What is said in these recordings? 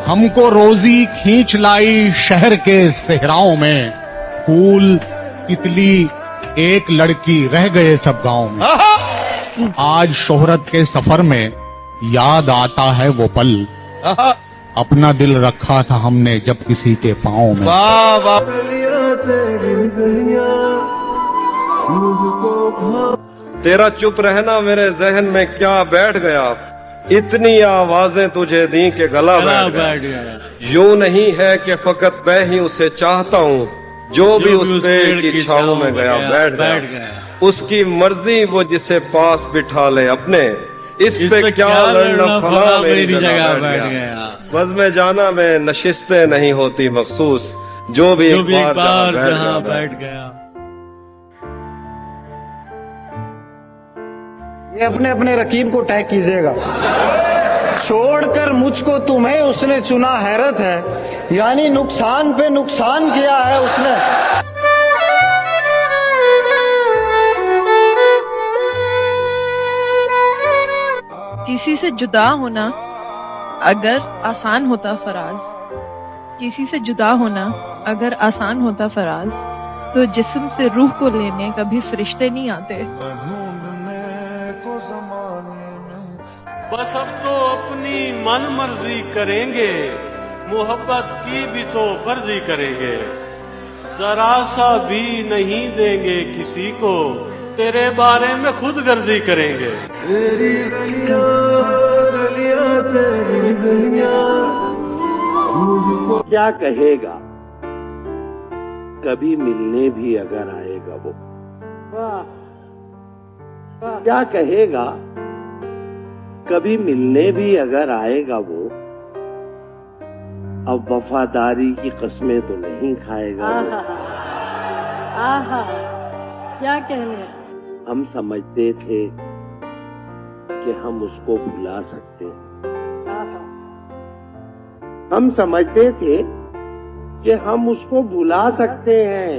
हमको रोजी खींच लाई शहर के सहराओं में, फूल तितली एक लड़की रह गए सब गांव में। आज शोहरत के सफर में याद आता है वो पल, अपना दिल रखा था हमने जब किसी के पाँव में। वाह वाह। तेरा चुप रहना मेरे जहन में क्या बैठ गया, इतनी आवाजें तुझे दी के गला बैठ गया। यूं नहीं है कि फकत मैं ही उसे चाहता हूँ, जो भी उस पेड़ की छांव में गया बैठ गया। उसकी मर्जी वो जिसे पास बिठा ले अपने, इस पे क्या लड़ना फला मेरी जगह बैठ गया। बज़ में जाना में नशिस्तें नहीं होती मखसूस, जो भी एक बार जहाँ बैठ गया। ये अपने अपने रकीब को टैग कीजिएगा। छोड़कर मुझको तुम्हें उसने चुना हैरत है, यानी नुकसान पे नुकसान किया है उसने। किसी से जुदा होना अगर आसान होता फराज, किसी से जुदा होना अगर आसान होता फराज, तो जिस्म से रूह को लेने कभी फरिश्ते नहीं आते। बस अब तो अपनी मन मर्जी करेंगे, मोहब्बत की भी तो फर्जी करेंगे। जरा सा भी नहीं देंगे किसी को, तेरे बारे में खुद गर्जी करेंगे। क्या कहेगा कभी मिलने भी अगर आएगा वो, क्या कहेगा कभी मिलने भी अगर आएगा वो, अब वफादारी की कस्में तो नहीं खाएगा वो। आहा, क्या कहने। हम समझते थे कि हम उसको भुला सकते हैं, हम समझते थे कि हम उसको भुला सकते हैं,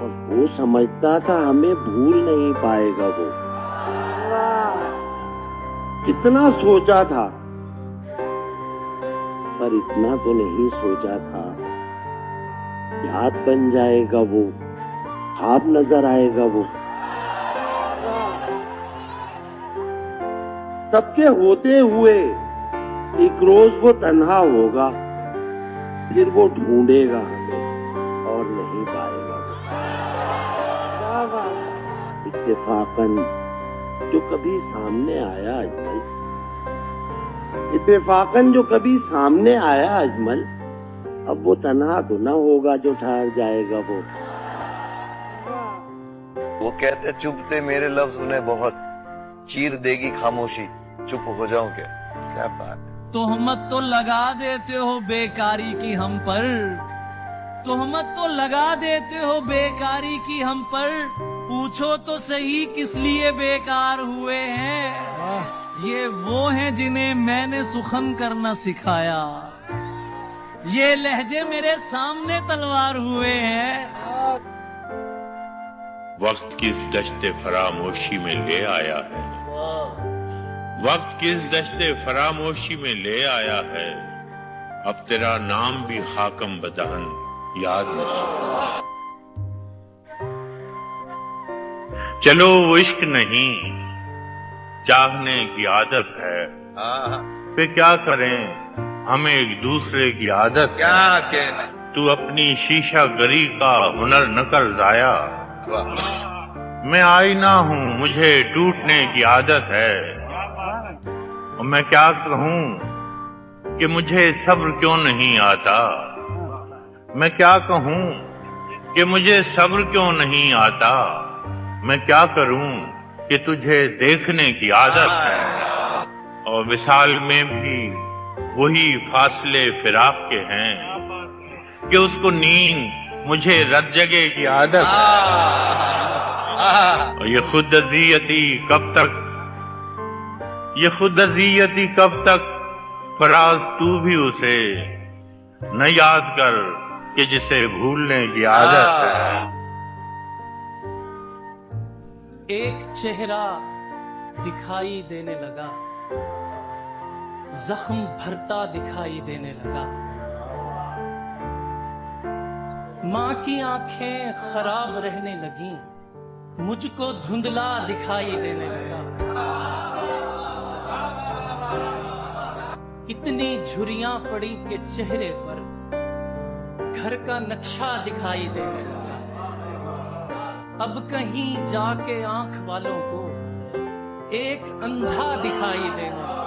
और वो समझता था हमें भूल नहीं पाएगा वो। कितना सोचा था, पर इतना तो नहीं सोचा था, याद बन जाएगा वो, ख्वाब नजर आएगा वो। सबके होते हुए एक रोज वो तन्हा होगा, फिर वो ढूंढेगा हमें और नहीं पाएगा। इत्तेफाकन जो कभी सामने आया अजमल, इत्तेफाकन जो कभी सामने आया अजमल, अब वो तन्हा तो ना होगा जो ठहर जाएगा वो। वो कहते चुपते मेरे लफ्ज उन्हें बहुत चीर देगी खामोशी, चुप हो जाऊं क्या? क्या बात है। तोहमत तो लगा देते हो बेकारी की हम पर, तोहमत तो लगा देते हो बेकारी की हम पर, पूछो तो सही किस लिए बेकार हुए हैं। ये वो हैं जिन्हें मैंने सुखन करना सिखाया, ये लहजे मेरे सामने तलवार हुए हैं। वक्त किस दश्ते फरामोशी में ले आया है, वक्त किस दश्ते फरामोशी में ले आया है, अब तेरा नाम भी खाकम बदहन याद नहीं। चलो वो इश्क नहीं चाहने की आदत है, फिर क्या करें हमें एक दूसरे की आदत क्या है। कहना। तू अपनी शीशा गरी का हुनर न कर जाया, मैं आईना हूँ मुझे टूटने की आदत है। और मैं क्या कहूँ कि मुझे सब्र क्यों नहीं आता, मैं क्या कहूँ कि मुझे सब्र क्यों नहीं आता, मैं क्या करूं कि तुझे देखने की आदत है। और विसाल में भी वही फासले फिराक के हैं कि उसको नींद मुझे रत जगह की आदत है। और ये खुद अज़ियती कब तक, ये खुद अज़ियती कब तक, फराज तू भी उसे न याद कर कि जिसे भूलने की आदत है। एक चेहरा दिखाई देने लगा, जख्म भरता दिखाई देने लगा। माँ की आंखें खराब रहने लगी, मुझको धुंधला दिखाई देने लगा। इतनी झुर्रियां पड़ी कि चेहरे पर घर का नक्शा दिखाई देने लगा। अब कहीं जाके आंख वालों को एक अंधा दिखाई देने लगा।